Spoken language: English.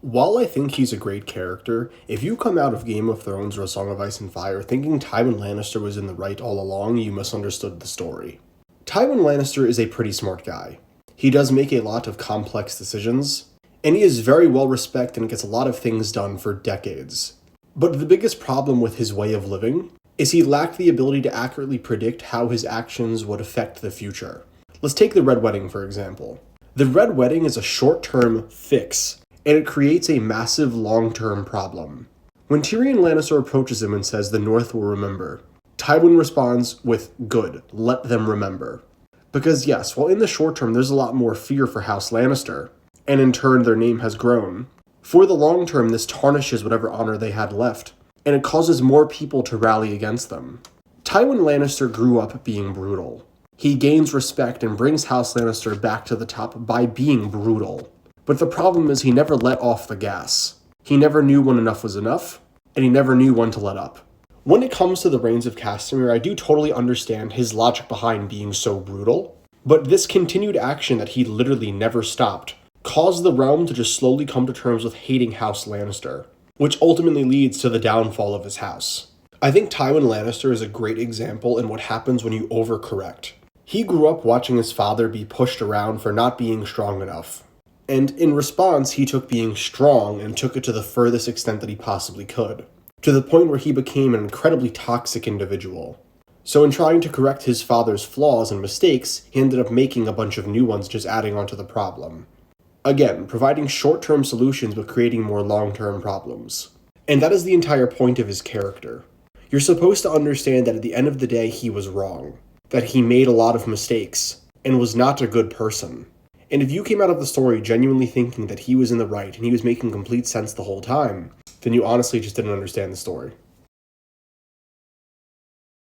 While I think he's a great character, if you come out of Game of Thrones or A Song of Ice and Fire thinking Tywin Lannister was in the right all along, you misunderstood the story. Tywin Lannister is a pretty smart guy. He does make a lot of complex decisions, and he is very well respected and gets a lot of things done for decades. But the biggest problem with his way of living is he lacked the ability to accurately predict how his actions would affect the future. Let's take the Red Wedding, for example. The Red Wedding is a short-term fix, and it creates a massive long-term problem. When Tyrion Lannister approaches him and says the North will remember, Tywin responds with, "Good, let them remember." Because yes, while in the short term there's a lot more fear for House Lannister, and in turn their name has grown, for the long term this tarnishes whatever honor they had left, and it causes more people to rally against them. Tywin Lannister grew up being brutal. He gains respect and brings House Lannister back to the top by being brutal. But the problem is he never let off the gas. He never knew when enough was enough, and he never knew when to let up. When it comes to the Reigns of Castamere, I do totally understand his logic behind being so brutal, but this continued action that he literally never stopped caused the realm to just slowly come to terms with hating House Lannister, which ultimately leads to the downfall of his house. I think Tywin Lannister is a great example in what happens when you overcorrect. He grew up watching his father be pushed around for not being strong enough. And in response, he took being strong and took it to the furthest extent that he possibly could, to the point where he became an incredibly toxic individual. So in trying to correct his father's flaws and mistakes, he ended up making a bunch of new ones, just adding onto the problem. Again, providing short-term solutions but creating more long-term problems. And that is the entire point of his character. You're supposed to understand that at the end of the day he was wrong, that he made a lot of mistakes, and was not a good person. And if you came out of the story genuinely thinking that he was in the right and he was making complete sense the whole time, then you honestly just didn't understand the story.